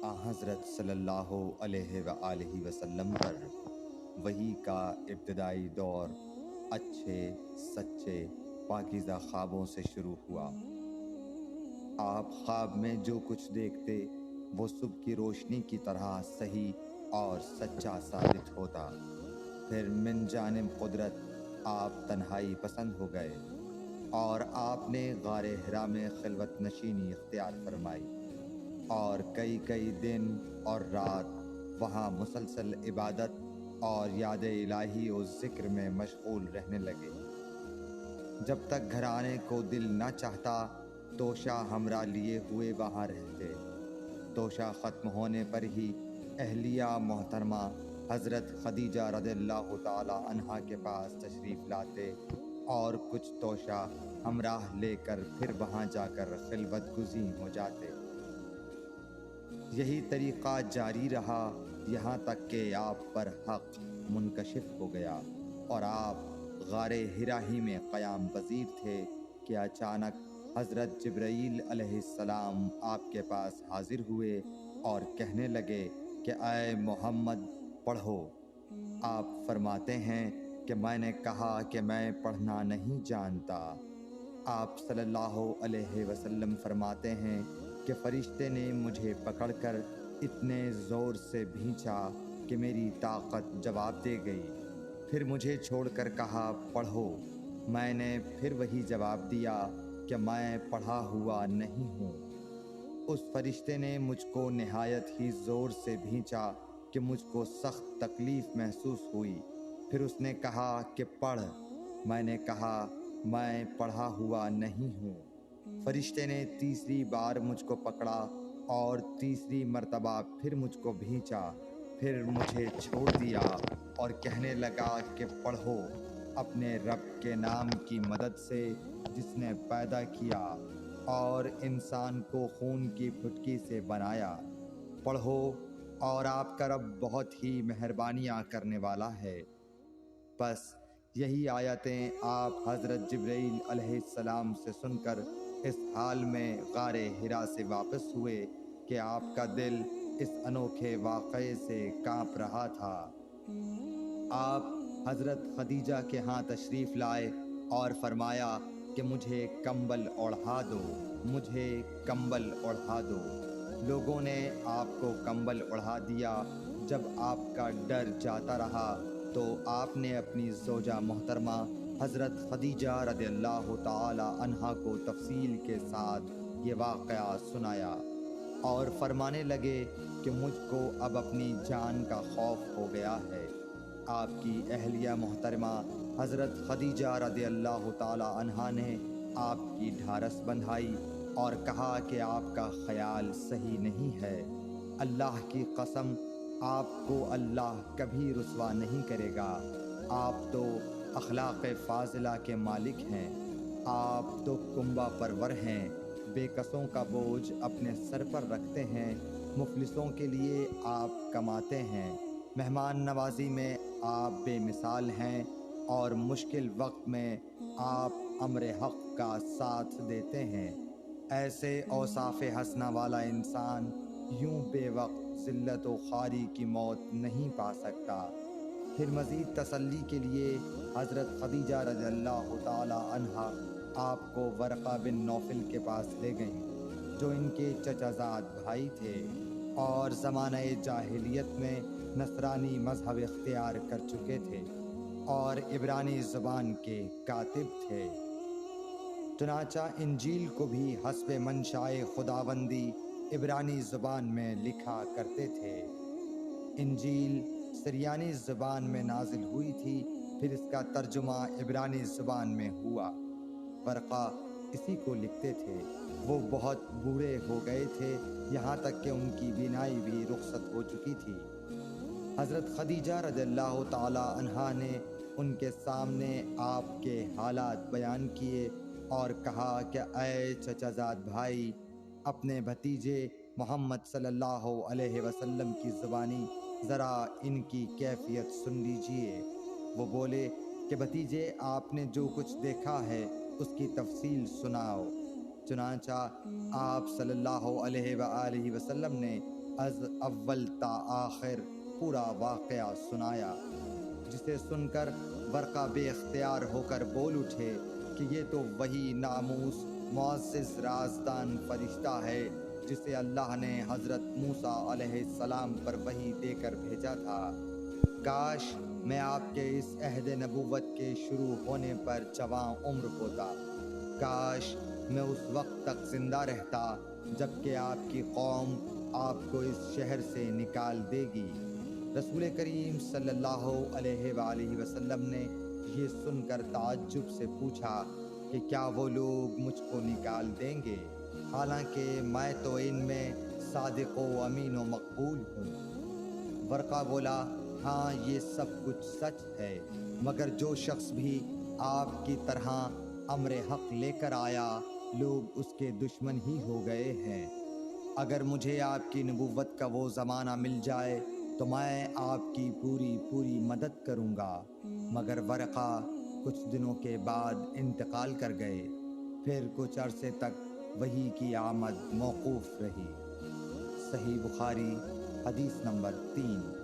حضرت صلی اللہ علیہ وآلہ وسلم پر وحی کا ابتدائی دور اچھے سچے پاکیزہ خوابوں سے شروع ہوا۔ آپ خواب میں جو کچھ دیکھتے وہ صبح کی روشنی کی طرح صحیح اور سچا ثابت ہوتا۔ پھر من جانب قدرت آپ تنہائی پسند ہو گئے اور آپ نے غار حرا میں خلوت نشینی اختیار فرمائی اور کئی دن اور رات وہاں مسلسل عبادت اور یاد الہی و ذکر میں مشغول رہنے لگے۔ جب تک گھر آنے کو دل نہ چاہتا توشہ ہمراہ لیے ہوئے وہاں رہتے۔ توشہ ختم ہونے پر ہی اہلیہ محترمہ حضرت خدیجہ رضی اللہ تعالی عنہا کے پاس تشریف لاتے اور کچھ توشہ ہمراہ لے کر پھر وہاں جا کر خلوت گزین ہو جاتے۔ یہی طریقہ جاری رہا یہاں تک کہ آپ پر حق منکشف ہو گیا اور آپ غار حرا ہی میں قیام پذیر تھے کہ اچانک حضرت جبرائیل علیہ السلام آپ کے پاس حاضر ہوئے اور کہنے لگے کہ اے محمد پڑھو۔ آپ فرماتے ہیں کہ میں نے کہا کہ میں پڑھنا نہیں جانتا۔ آپ صلی اللہ علیہ وسلم فرماتے ہیں کہ فرشتے نے مجھے پکڑ کر اتنے زور سے بھینچا کہ میری طاقت جواب دے گئی۔ پھر مجھے چھوڑ کر کہا پڑھو۔ میں نے پھر وہی جواب دیا کہ میں پڑھا ہوا نہیں ہوں۔ اس فرشتے نے مجھ کو نہایت ہی زور سے بھینچا کہ مجھ کو سخت تکلیف محسوس ہوئی۔ پھر اس نے کہا کہ پڑھ۔ میں نے کہا میں پڑھا ہوا نہیں ہوں۔ فرشتے نے تیسری بار مجھ کو پکڑا اور تیسری مرتبہ پھر مجھ کو بھینچا۔ پھر مجھے چھوڑ دیا اور کہنے لگا کہ پڑھو اپنے رب کے نام کی مدد سے جس نے پیدا کیا اور انسان کو خون کی پھٹکی سے بنایا۔ پڑھو اور آپ کا رب بہت ہی مہربانیاں کرنے والا ہے۔ بس یہی آیتیں آپ حضرت جبرائیل علیہ السلام سے سن کر اس حال میں غار حرا سے واپس ہوئے کہ آپ کا دل اس انوکھے واقعے سے کانپ رہا تھا۔ آپ حضرت خدیجہ کے ہاں تشریف لائے اور فرمایا کہ مجھے کمبل اوڑھا دو، مجھے کمبل اوڑھا دو۔ لوگوں نے آپ کو کمبل اوڑھا دیا۔ جب آپ کا ڈر جاتا رہا تو آپ نے اپنی زوجہ محترمہ حضرت خدیجہ رضی اللہ تعالی عنہا کو تفصیل کے ساتھ یہ واقعہ سنایا اور فرمانے لگے کہ مجھ کو اب اپنی جان کا خوف ہو گیا ہے۔ آپ کی اہلیہ محترمہ حضرت خدیجہ رضی اللہ تعالی عنہا نے آپ کی ڈھارس بندھائی اور کہا کہ آپ کا خیال صحیح نہیں ہے۔ اللہ کی قسم آپ کو اللہ کبھی رسوا نہیں کرے گا۔ آپ تو اخلاق فاضلہ کے مالک ہیں، آپ تو کنبہ پرور ہیں، بے کسوں کا بوجھ اپنے سر پر رکھتے ہیں، مفلسوں کے لیے آپ کماتے ہیں، مہمان نوازی میں آپ بے مثال ہیں اور مشکل وقت میں آپ امر حق کا ساتھ دیتے ہیں۔ ایسے اوصاف حسنہ والا انسان یوں بے وقت ذلت و خواری کی موت نہیں پا سکتا۔ پھر مزید تسلی کے لیے حضرت خدیجہ رضی اللہ تعالی عنہا آپ کو ورقہ بن نوفل کے پاس لے گئیں جو ان کے چچا زاد بھائی تھے اور زمانہ جاہلیت میں نصرانی مذہب اختیار کر چکے تھے اور عبرانی زبان کے کاتب تھے۔ چنانچہ انجیل کو بھی حسب منشائے خداوندی عبرانی زبان میں لکھا کرتے تھے۔ انجیل سریانی زبان میں نازل ہوئی تھی، پھر اس کا ترجمہ عبرانی زبان میں ہوا۔ ورقہ اسی کو لکھتے تھے۔ وہ بہت بوڑھے ہو گئے تھے، یہاں تک کہ ان کی بینائی بھی رخصت ہو چکی تھی۔ حضرت خدیجہ رضی اللہ تعالی عنہا نے ان کے سامنے آپ کے حالات بیان کیے اور کہا کہ اے چچا زاد بھائی، اپنے بھتیجے محمد صلی اللہ علیہ وسلم کی زبانی ذرا ان کی کیفیت سن لیجئے۔ وہ بولے کہ بھتیجے آپ نے جو کچھ دیکھا ہے اس کی تفصیل سناؤ۔ چنانچہ آپ صلی اللہ علیہ وآلہ وسلم نے از اول تا آخر پورا واقعہ سنایا، جسے سن کر ورقہ بے اختیار ہو کر بول اٹھے کہ یہ تو وہی ناموس معزز رازدان فرشتہ ہے جسے اللہ نے حضرت موسیٰ علیہ السلام پر وحی دے کر بھیجا تھا۔ کاش میں آپ کے اس عہد نبوت کے شروع ہونے پر جواں عمر ہوتا، کاش میں اس وقت تک زندہ رہتا جب کہ آپ کی قوم آپ کو اس شہر سے نکال دے گی۔ رسول کریم صلی اللہ علیہ وآلہ وسلم نے یہ سن کر تعجب سے پوچھا کہ کیا وہ لوگ مجھ کو نکال دیں گے، حالانکہ میں تو ان میں صادق و امین و مقبول ہوں۔ ورقہ بولا، ہاں یہ سب کچھ سچ ہے، مگر جو شخص بھی آپ کی طرح امر حق لے کر آیا لوگ اس کے دشمن ہی ہو گئے ہیں۔ اگر مجھے آپ کی نبوت کا وہ زمانہ مل جائے تو میں آپ کی پوری مدد کروں گا، مگر ورقہ کچھ دنوں کے بعد انتقال کر گئے، پھر کچھ عرصے تک وحی کی آمد موقوف رہی۔ صحیح بخاری حدیث نمبر 3۔